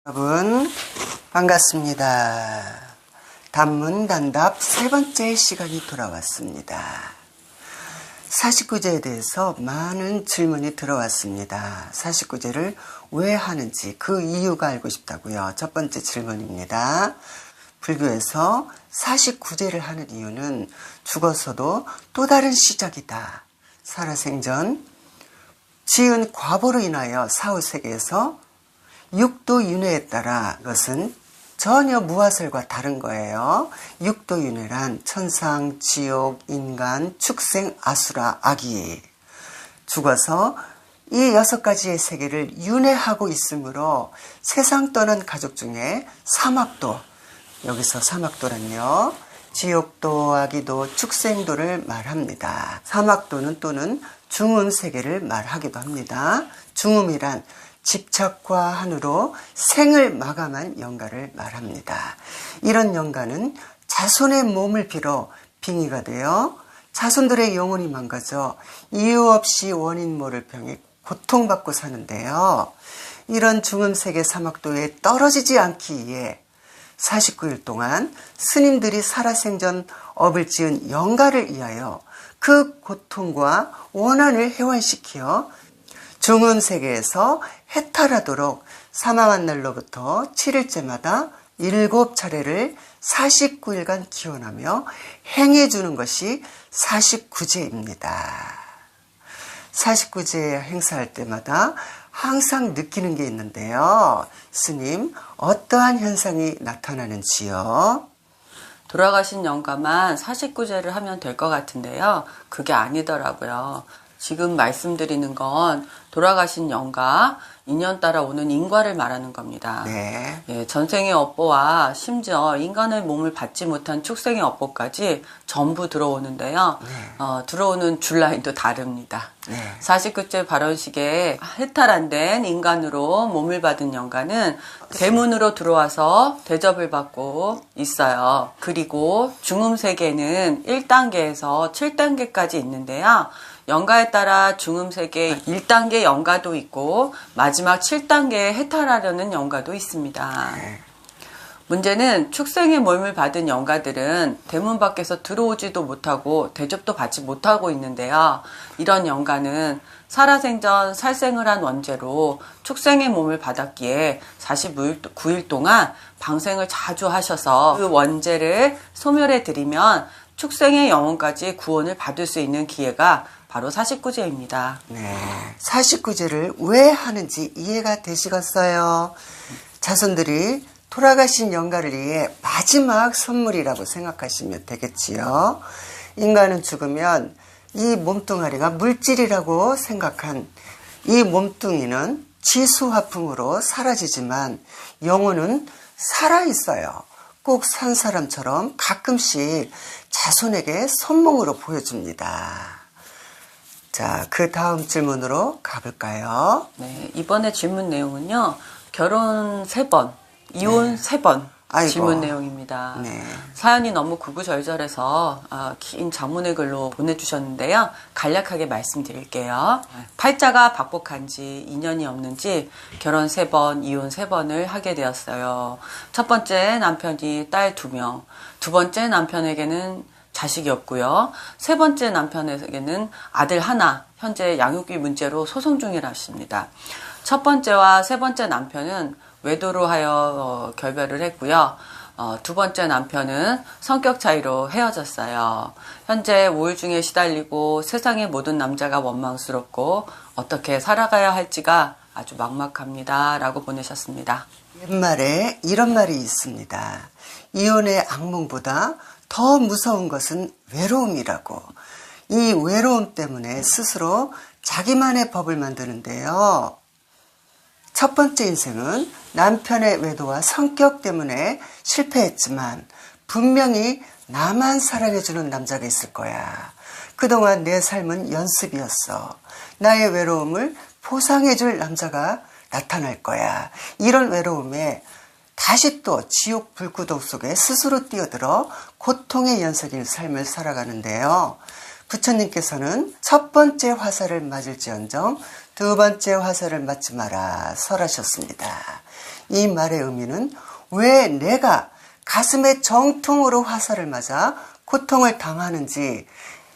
여러분 반갑습니다. 단문단답 세 번째 시간이 돌아왔습니다. 49제에 대해서 많은 질문이 들어왔습니다. 49제를 왜 하는지 그 이유가 알고 싶다고요. 첫 번째 질문입니다. 불교에서 49제를 하는 이유는 죽어서도 또 다른 시작이다. 살아생전 지은 과보로 인하여 사후세계에서 육도윤회에 따라 이것은 전혀 무화설과 다른 거예요. 육도윤회란 천상, 지옥, 인간, 축생, 아수라, 아기 죽어서 이 6가지의 세계를 윤회하고 있으므로 세상 떠난 가족 중에 사막도, 여기서 사막도란요, 지옥도, 아기도, 축생도를 말합니다. 사막도는 또는 중음세계를 말하기도 합니다. 중음이란 집착과 한으로 생을 마감한 영가를 말합니다. 이런 영가는 자손의 몸을 빌어 빙의가 되어 자손들의 영혼이 망가져 이유 없이 원인 모를 병에 고통받고 사는데요. 이런 중음세계 사막도에 떨어지지 않기 위해 49일 동안 스님들이 살아생전 업을 지은 영가를 위하여 그 고통과 원한을 해완시켜 중음세계에서 해탈하도록 사망한 날로부터 7일째마다 7차례를 49일간 기원하며 행해주는 것이 49제입니다. 49제 행사할 때마다 항상 느끼는 게 있는데요. 스님, 어떠한 현상이 나타나는지요? 돌아가신 영가만 49제를 하면 될 것 같은데요. 그게 아니더라고요. 지금 말씀드리는 건 돌아가신 영가, 인연 따라 오는 인과를 말하는 겁니다. 네. 예, 전생의 업보와 심지어 인간의 몸을 받지 못한 축생의 업보까지 전부 들어오는데요. 네. 들어오는 줄 라인도 다릅니다. 네. 49제 발원식에 해탈 안 된 인간으로 몸을 받은 영가는 대문으로 들어와서 대접을 받고 있어요. 그리고 중음세계는 1단계에서 7단계까지 있는데요. 영가에 따라 중음세계 1단계 영가도 있고 마지막 7단계에 해탈하려는 영가도 있습니다. 문제는 축생의 몸을 받은 영가들은 대문 밖에서 들어오지도 못하고 대접도 받지 못하고 있는데요. 이런 영가는 살아생전 살생을 한 원죄로 축생의 몸을 받았기에 49일 동안 방생을 자주 하셔서 그 원죄를 소멸해 드리면 축생의 영혼까지 구원을 받을 수 있는 기회가 바로 49제입니다. 네. 49제를 왜 하는지 이해가 되시겠어요? 자손들이 돌아가신 영가를 위해 마지막 선물이라고 생각하시면 되겠지요. 인간은 죽으면 이 몸뚱아리가 물질이라고 생각한 이 몸뚱이는 지수화풍으로 사라지지만 영혼은 살아있어요. 꼭 산 사람처럼 가끔씩 자손에게 선몽으로 보여줍니다. 자, 그 다음 질문으로 가볼까요? 네, 이번에 질문 내용은요. 결혼 3번, 이혼 3번 아이고. 질문 내용입니다. 네. 사연이 너무 구구절절해서 긴 장문의 글로 보내주셨는데요. 간략하게 말씀드릴게요. 팔자가 박복한지 인연이 없는지 결혼 3번, 이혼 3번을 하게 되었어요. 첫 번째 남편이 딸 2명, 두 번째 남편에게는 자식이 없고요. 세 번째 남편에게는 아들 하나, 현재 양육비 문제로 소송 중이라 하십니다. 첫 번째와 세 번째 남편은 외도로 하여 결별을 했고요. 두 번째 남편은 성격 차이로 헤어졌어요. 현재 우울증에 시달리고 세상의 모든 남자가 원망스럽고 어떻게 살아가야 할지가 아주 막막합니다. 라고 보내셨습니다. 옛말에 이런 말이 있습니다. 이혼의 악몽보다 더 무서운 것은 외로움이라고. 이 외로움 때문에 스스로 자기만의 법을 만드는데요. 첫 번째 인생은 남편의 외도와 성격 때문에 실패했지만 분명히 나만 사랑해주는 남자가 있을 거야. 그동안 내 삶은 연습이었어. 나의 외로움을 포상해줄 남자가 나타날 거야. 이런 외로움에 다시 또 지옥 불구덩 속에 스스로 뛰어들어 고통의 연속인 삶을 살아가는데요. 부처님께서는 첫 번째 화살을 맞을지언정 두 번째 화살을 맞지 마라 설하셨습니다. 이 말의 의미는 왜 내가 가슴에 정통으로 화살을 맞아 고통을 당하는지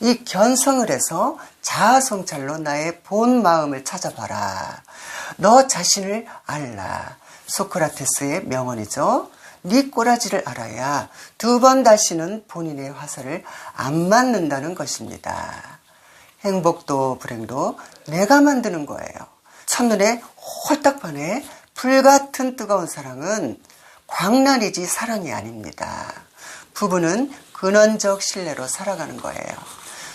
이 견성을 해서 자아성찰로 나의 본 마음을 찾아봐라. 너 자신을 알라. 소크라테스의 명언이죠. 네 꼬라지를 알아야 두 번 다시는 본인의 화살을 안 맞는다는 것입니다. 행복도 불행도 내가 만드는 거예요. 첫눈에 홀딱 반해 불같은 뜨거운 사랑은 광란이지 사랑이 아닙니다. 부부는 근원적 신뢰로 살아가는 거예요.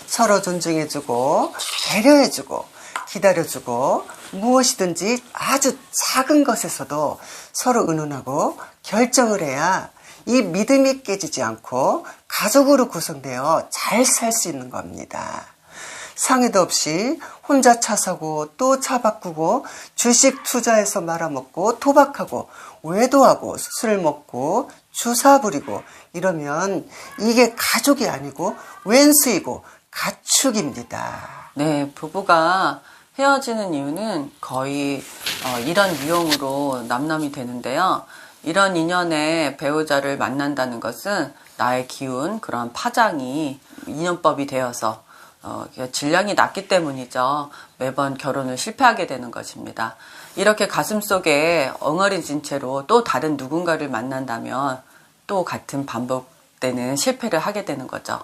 서로 존중해주고 배려해주고 기다려주고 무엇이든지 아주 작은 것에서도 서로 의논하고 결정을 해야 이 믿음이 깨지지 않고 가족으로 구성되어 잘 살 수 있는 겁니다. 상의도 없이 혼자 차 사고 또 차 바꾸고 주식 투자해서 말아먹고 도박하고 외도하고 술 먹고 주사 부리고 이러면 이게 가족이 아니고 왼수이고 가축입니다. 네, 부부가 헤어지는 이유는 거의 이런 유형으로 남남이 되는데요. 이런 인연의 배우자를 만난다는 것은 나의 기운, 그런 파장이 인연법이 되어서 질량이 낮기 때문이죠. 매번 결혼을 실패하게 되는 것입니다. 이렇게 가슴속에 엉어리진 채로 또 다른 누군가를 만난다면 또 같은 반복되는 실패를 하게 되는 거죠.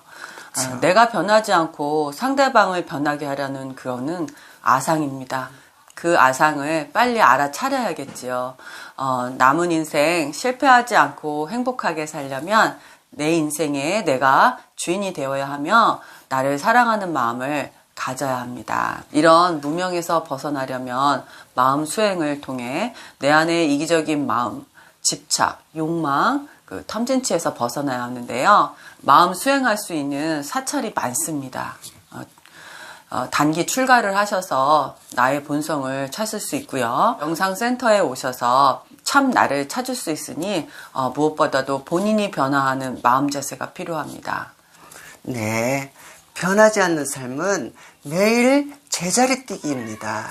내가 변하지 않고 상대방을 변하게 하려는 그거는 아상입니다. 그 아상을 빨리 알아차려야겠지요. 남은 인생 실패하지 않고 행복하게 살려면 내 인생에 내가 주인이 되어야 하며 나를 사랑하는 마음을 가져야 합니다. 이런 무명에서 벗어나려면 마음 수행을 통해 내 안의 이기적인 마음, 집착, 욕망, 그 탐진치에서 벗어나야 하는데요. 마음 수행할 수 있는 사찰이 많습니다. 단기 출가를 하셔서 나의 본성을 찾을 수 있고요. 영상센터에 오셔서 참 나를 찾을 수 있으니 무엇보다도 본인이 변화하는 마음 자세가 필요합니다. 네, 변하지 않는 삶은 매일 제자리 뛰기입니다.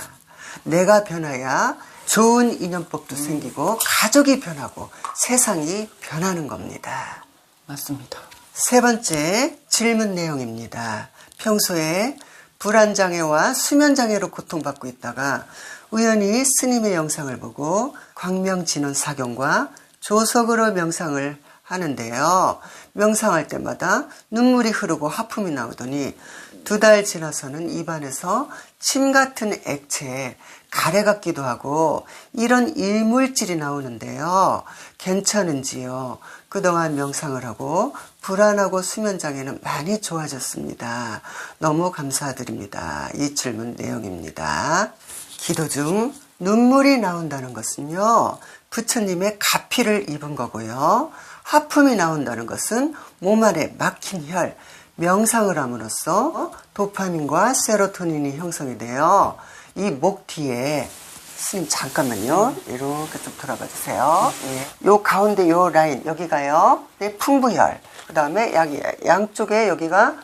내가 변해야 좋은 인연법도 생기고 가족이 변하고 세상이 변하는 겁니다. 맞습니다. 세 번째 질문 내용입니다. 평소에 불안장애와 수면장애로 고통받고 있다가 우연히 스님의 영상을 보고 광명진원 사경과 조석으로 명상을 하는데요. 명상할 때마다 눈물이 흐르고 하품이 나오더니 2달 지나서는 입안에서 침 같은 액체에 가래 같기도 하고 이런 이물질이 나오는데요. 괜찮은지요? 그동안 명상을 하고 불안하고 수면장애는 많이 좋아졌습니다. 너무 감사드립니다. 이 질문 내용입니다. 기도 중 눈물이 나온다는 것은요. 부처님의 가피를 입은 거고요. 하품이 나온다는 것은 몸 안에 막힌 혈, 명상을 함으로써 도파민과 세로토닌이 형성이 되어 이 목 뒤에 스님 잠깐만요. 이렇게 좀 돌아봐 주세요. 예. 요 가운데 요 라인 여기가요. 네, 풍부혈. 그 다음에 양쪽에 여기가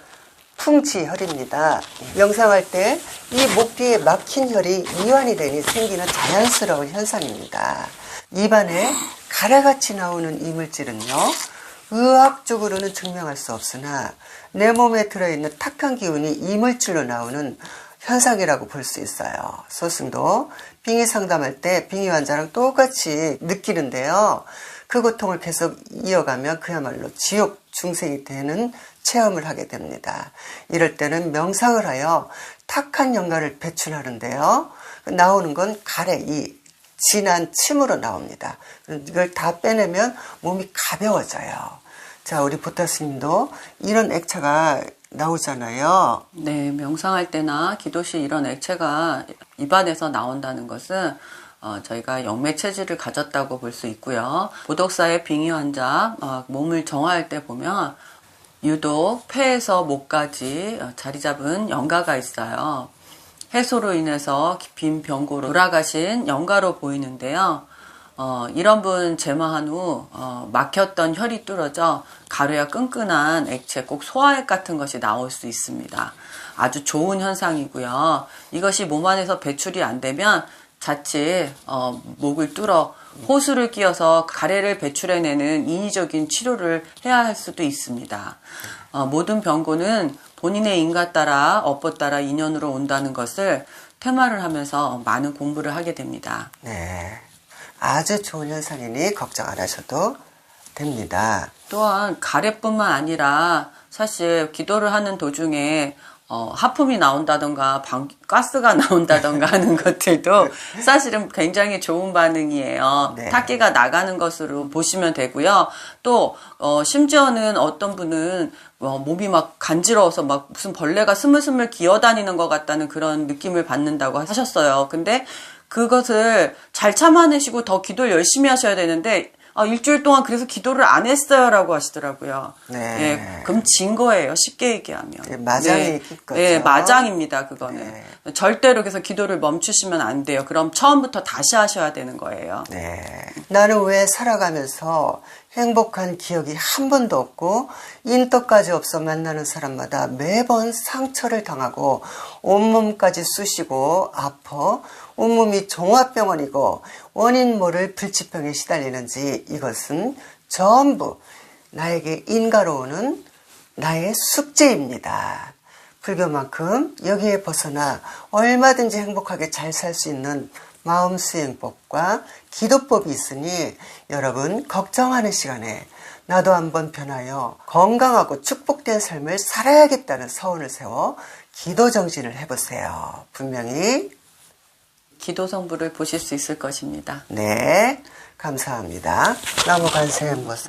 풍지혈입니다. 명상할 때 이 목 뒤에 막힌 혈이 이완이 되니 생기는 자연스러운 현상입니다. 입안에 가래같이 나오는 이물질은요. 의학적으로는 증명할 수 없으나 내 몸에 들어있는 탁한 기운이 이물질로 나오는 현상이라고 볼 수 있어요. 소승도 빙의 상담할 때 빙의 환자랑 똑같이 느끼는데요. 그 고통을 계속 이어가면 그야말로 지옥 중생이 되는 체험을 하게 됩니다. 이럴 때는 명상을 하여 탁한 영가를 배출하는데요. 나오는 건 가래, 이 진한 침으로 나옵니다. 이걸 다 빼내면 몸이 가벼워져요. 자, 우리 보타스님도 이런 액체가 나오잖아요. 네, 명상할 때나 기도 시 이런 액체가 입안에서 나온다는 것은 저희가 영매 체질을 가졌다고 볼 수 있고요. 보덕사의 빙의 환자 몸을 정화할 때 보면 유독 폐에서 목까지 자리 잡은 영가가 있어요. 해소로 인해서 빈 병고로 돌아가신 영가로 보이는데요. 이런 분 제마한 후 막혔던 혈이 뚫어져 가루야 끈끈한 액체, 꼭 소화액 같은 것이 나올 수 있습니다. 아주 좋은 현상이고요. 이것이 몸 안에서 배출이 안 되면 자칫 목을 뚫어 호수를 끼워서 가래를 배출해내는 인위적인 치료를 해야 할 수도 있습니다. 모든 병고는 본인의 인가 따라 업보 따라 인연으로 온다는 것을 퇴마를 하면서 많은 공부를 하게 됩니다. 네, 아주 좋은 현상이니 걱정 안 하셔도 됩니다. 또한 가래뿐만 아니라 사실 기도를 하는 도중에 하품이 나온다던가 가스가 나온다던가 하는 것들도 사실은 굉장히 좋은 반응이에요. 네. 타기가 나가는 것으로 보시면 되고요. 또 심지어는 어떤 분은 몸이 막 간지러워서 막 무슨 벌레가 스물스물 기어다니는 것 같다는 그런 느낌을 받는다고 하셨어요. 근데 그것을 잘 참아내시고 더 기도를 열심히 하셔야 되는데 일주일 동안 그래서 기도를 안 했어요 라고 하시더라고요. 네. 예, 그럼 진 거예요. 쉽게 얘기하면. 네, 마장이 네. 있긴 거죠. 네, 마장입니다. 그거는. 네. 절대로 그래서 기도를 멈추시면 안 돼요. 그럼 처음부터 다시 하셔야 되는 거예요. 네. 나는 왜 살아가면서 행복한 기억이 한 번도 없고 인덕까지 없어 만나는 사람마다 매번 상처를 당하고 온몸까지 쑤시고 아파 온몸이 종합병원이고 원인 모를 불치병에 시달리는지 이것은 전부 나에게 인가로 오는 나의 숙제입니다. 불교만큼 여기에 벗어나 얼마든지 행복하게 잘 살 수 있는 마음 수행법과 기도법이 있으니 여러분 걱정하는 시간에 나도 한번 변하여 건강하고 축복된 삶을 살아야겠다는 서원을 세워 기도 정진을 해보세요. 분명히 기도 성부를 보실 수 있을 것입니다. 네, 감사합니다. 나무 관세음보살